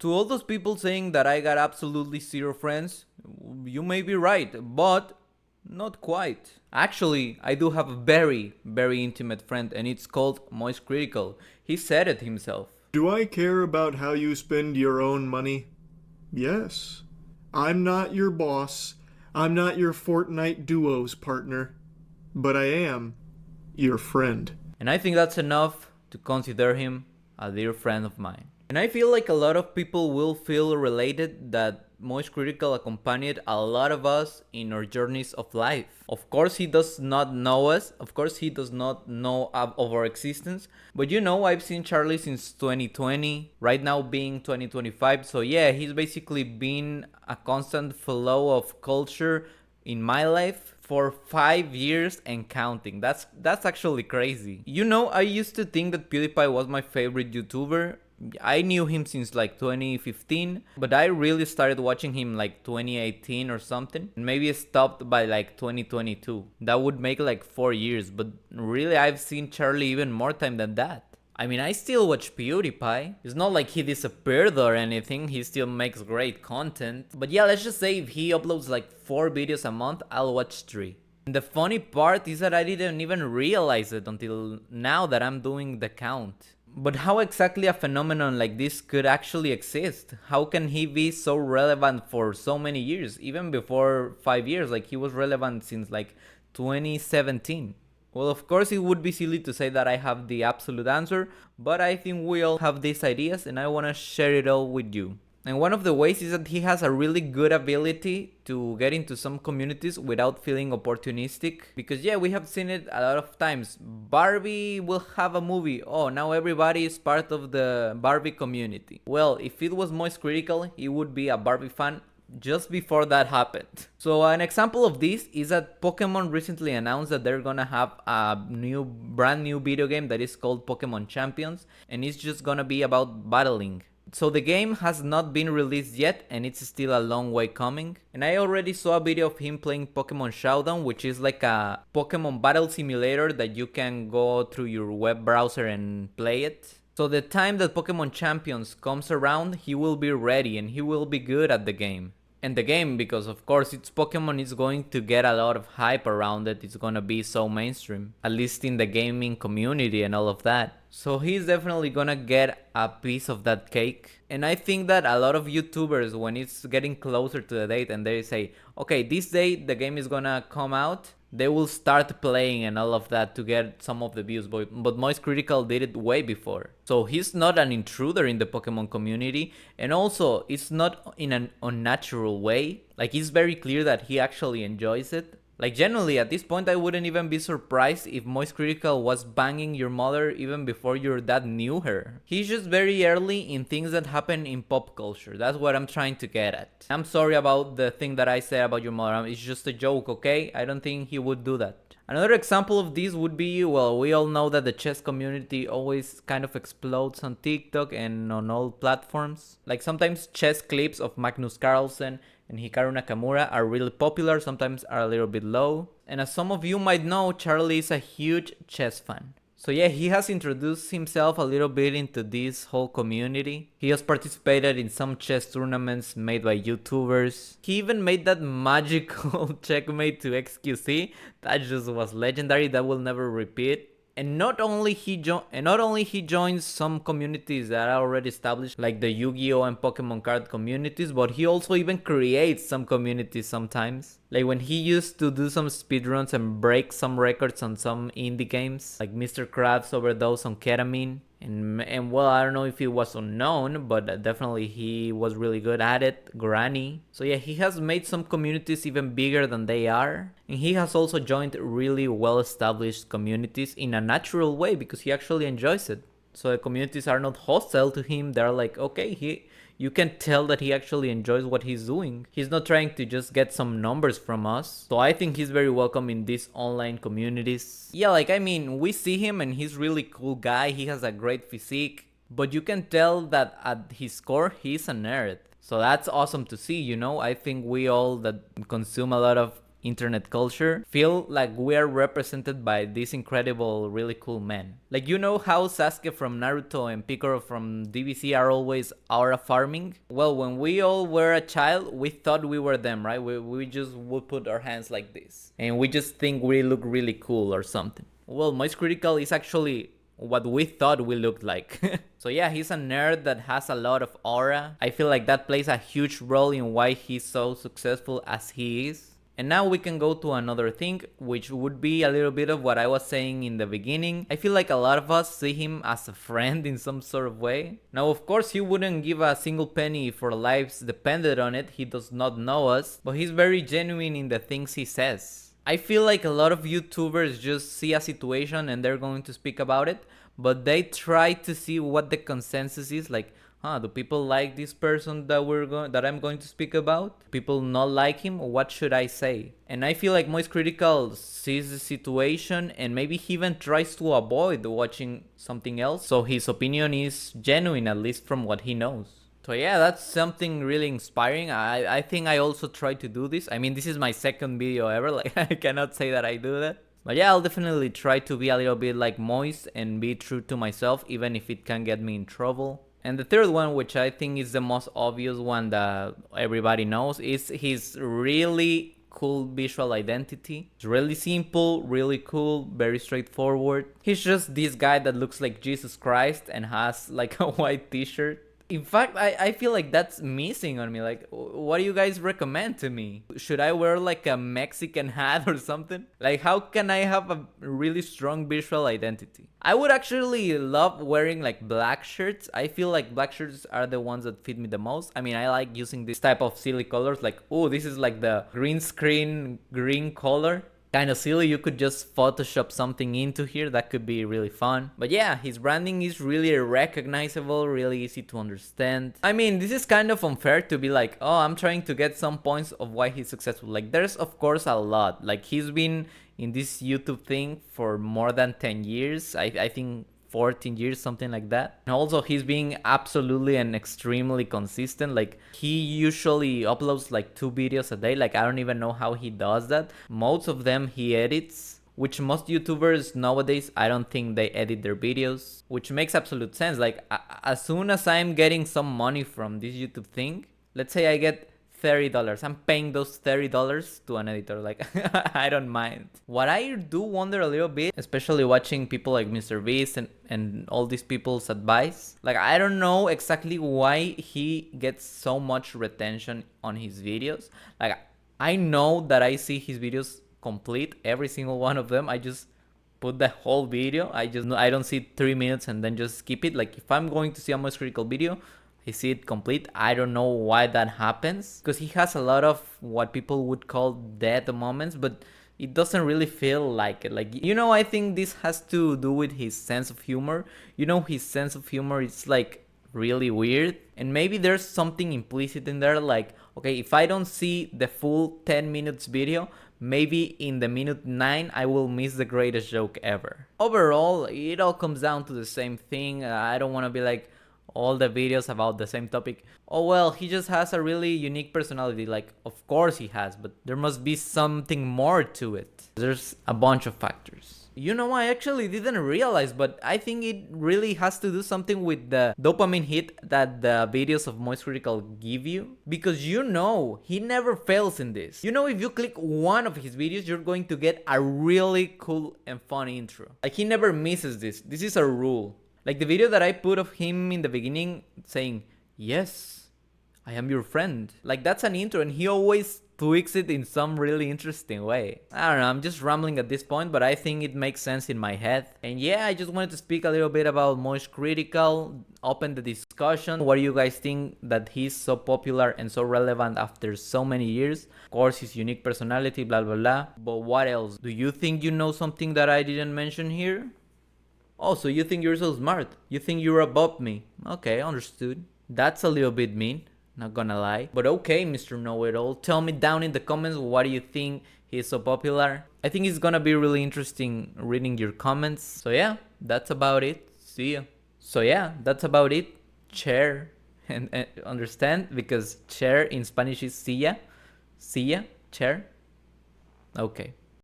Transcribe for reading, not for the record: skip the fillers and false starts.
To all those people saying that I got absolutely zero friends, you may be right, but not quite. Actually, I do have a very intimate friend, and it's called MoistCr1TiKaL. He said it himself. Do I care about how you spend your own money? Yes. I'm not your boss. I'm not your Fortnite duos partner. But I am your friend. And I think that's enough to consider him a dear friend of mine. And I feel like a lot of people will feel related that MoistCr1TiKaL accompanied a lot of us in our journeys of life. Of course, he does not know us. Of course, he does not know of our existence. But you know, I've seen Charlie since 2020, right now being 2025. So yeah, he's basically been a constant flow of culture in my life for 5 years and counting. That's actually crazy. You know, I used to think that PewDiePie was my favorite YouTuber. I knew him since like 2015, but I really started watching him like 2018 or something. Maybe stopped by like 2022. That would make like 4 years, but really I've seen Charlie even more time than that. I mean, I still watch PewDiePie. It's not like he disappeared or anything, he still makes great content. But yeah, let's just say if he uploads like 4 videos a month, I'll watch 3. And the funny part is that I didn't even realize it until now that I'm doing the count. But how exactly a phenomenon like this could actually exist? How can he be so relevant for so many years? Even before 5 years, like he was relevant since like 2017. Well, of course, it would be silly to say that I have the absolute answer, but I think we all have these ideas and I want to share it all with you. And one of the ways is that he has a really good ability to get into some communities without feeling opportunistic. Because yeah, we have seen it a lot of times. Barbie will have a movie. Oh, now everybody is part of the Barbie community. Well, if it was MoistCr1TiKaL, he would be a Barbie fan just before that happened. So an example of this is that Pokemon recently announced that they're gonna have a brand new video game that is called Pokemon Champions, and it's just gonna be about battling. So the game has not been released yet and it's still a long way coming. And I already saw a video of him playing Pokemon Showdown, which is like a Pokemon battle simulator that you can go through your web browser and play it. So the time that Pokemon Champions comes around, he will be ready and he will be good at the game. And the game, because of course it's Pokemon, is going to get a lot of hype around it. It's gonna be so mainstream, at least in the gaming community and all of that. So he's definitely gonna get a piece of that cake. And I think that a lot of YouTubers, when it's getting closer to the date and they say, okay, this date the game is gonna come out, they will start playing and all of that to get some of the views, but MoistCr1TiKaL did it way before. So he's not an intruder in the Pokemon community, and also it's not in an unnatural way. Like, it's very clear that he actually enjoys it. Like, generally, at this point, I wouldn't even be surprised if MoistCr1TiKaL was banging your mother even before your dad knew her. He's just very early in things that happen in pop culture. That's what I'm trying to get at. I'm sorry about the thing that I said about your mother. It's just a joke, okay? I don't think he would do that. Another example of this would be, well, we all know that the chess community always kind of explodes on TikTok and on all platforms. Like, sometimes chess clips of Magnus Carlsen and Hikaru Nakamura are really popular, sometimes are a little bit low. And as some of you might know, Charlie is a huge chess fan. So yeah, he has introduced himself a little bit into this whole community. He has participated in some chess tournaments made by YouTubers. He even made that magical checkmate to XQC. That just was legendary, that will never repeat. And not only he joins some communities that are already established, like the Yu-Gi-Oh and Pokemon card communities, but he also even creates some communities sometimes. Like when he used to do some speedruns and break some records on some indie games, like Mr. Krabs overdose on ketamine. And well, I don't know if it was unknown, but definitely he was really good at it. Granny. So yeah, he has made some communities even bigger than they are. And he has also joined really well-established communities in a natural way because he actually enjoys it. So the communities are not hostile to him. They're like, okay, you can tell that he actually enjoys what he's doing. He's not trying to just get some numbers from us. So I think he's very welcome in these online communities. Yeah, like, I mean, we see him and he's really cool guy. He has a great physique. But you can tell that at his core, he's a nerd. So that's awesome to see, you know? I think we all that consume a lot of internet culture feel like we are represented by this incredible, really cool man. Like, you know how Sasuke from Naruto and Piccolo from DBZ are always aura farming? Well, when we all were a child, we thought we were them, right? We just would put our hands like this. And we just think we look really cool or something. Well, MoistCr1TiKaL is actually what we thought we looked like. So yeah, he's a nerd that has a lot of aura. I feel like that plays a huge role in why he's so successful as he is. And now we can go to another thing, which would be a little bit of what I was saying in the beginning. I feel like a lot of us see him as a friend in some sort of way. Now, of course, he wouldn't give a single penny if our lives depended on it. He does not know us, but he's very genuine in the things he says. I feel like a lot of YouTubers just see a situation and they're going to speak about it, but they try to see what the consensus is, like, do people like this person that I'm going to speak about? People not like him? What should I say? And I feel like MoistCr1TiKaL sees the situation and maybe he even tries to avoid watching something else, so his opinion is genuine, at least from what he knows. So yeah, that's something really inspiring. I think I also try to do this. I mean, this is my second video ever, like I cannot say that I do that. But yeah, I'll definitely try to be a little bit like Moist and be true to myself, even if it can get me in trouble. And the third one, which I think is the most obvious one that everybody knows, is his really cool visual identity. It's really simple, really cool, very straightforward. He's just this guy that looks like Jesus Christ and has like a white t-shirt. In fact, I feel like that's missing on me. Like, what do you guys recommend to me? Should I wear like a Mexican hat or something? Like, how can I have a really strong visual identity? I would actually love wearing like black shirts. I feel like black shirts are the ones that fit me the most. I mean, I like using this type of silly colors. Like, oh, this is like the green screen green color. Kind of silly. You could just Photoshop something into here. That could be really fun. But yeah, his branding is really recognizable, really easy to understand. I mean, this is kind of unfair to be like, oh, I'm trying to get some points of why he's successful. Like, there's of course a lot. Like, he's been in this YouTube thing for more than 10 years. I think 14 years, something like that. And also he's being absolutely and extremely consistent. Like, he usually uploads like 2 videos a day. Like, I don't even know how he does that. Most of them he edits, which most YouTubers nowadays, I don't think they edit their videos, which makes absolute sense. Like, as soon as I'm getting some money from this YouTube thing, let's say I get $30. I'm paying those $30 to an editor. Like, I don't mind. What I do wonder a little bit, especially watching people like Mr. Beast and all these people's advice, like, I don't know exactly why he gets so much retention on his videos. Like, I know that I see his videos complete, every single one of them. I just put the whole video. I don't see 3 minutes and then just skip it. Like, if I'm going to see a MoistCr1TiKaL video, I see it complete. I don't know why that happens, because he has a lot of what people would call dead moments, but it doesn't really feel like it. Like, you know, I think this has to do with his sense of humor. You know, his sense of humor is like really weird, and maybe there's something implicit in there, like, okay, if I don't see the full 10 minutes video, maybe in the minute 9 I will miss the greatest joke ever. Overall, it all comes down to the same thing. I don't want to be like, all the videos about the same topic, oh well, he just has a really unique personality. Like, of course he has, but there must be something more to it. There's a bunch of factors. You know, I actually didn't realize, but I think it really has to do something with the dopamine hit that the videos of MoistCr1TiKaL give you. Because, you know, he never fails in this. You know, if you click one of his videos, you're going to get a really cool and fun intro. Like, he never misses this. This is a rule. Like the video that I put of him in the beginning saying, yes, I am your friend. Like, that's an intro, and he always tweaks it in some really interesting way. I don't know, I'm just rambling at this point, but I think it makes sense in my head. And yeah, I just wanted to speak a little bit about MoistCr1TiKaL, open the discussion. What do you guys think that he's so popular and so relevant after so many years? Of course, his unique personality, blah, blah, blah. But what else? Do you think you know something that I didn't mention here? Oh, so you think you're so smart? You think you're above me? Okay, understood. That's a little bit mean, not gonna lie. But okay, Mr. Know-It-All, tell me down in the comments, what do you think he's so popular? I think it's gonna be really interesting reading your comments. So yeah, that's about it. See ya. So yeah, that's about it. Chair. And understand? Because chair in Spanish is silla. Silla, chair. Okay.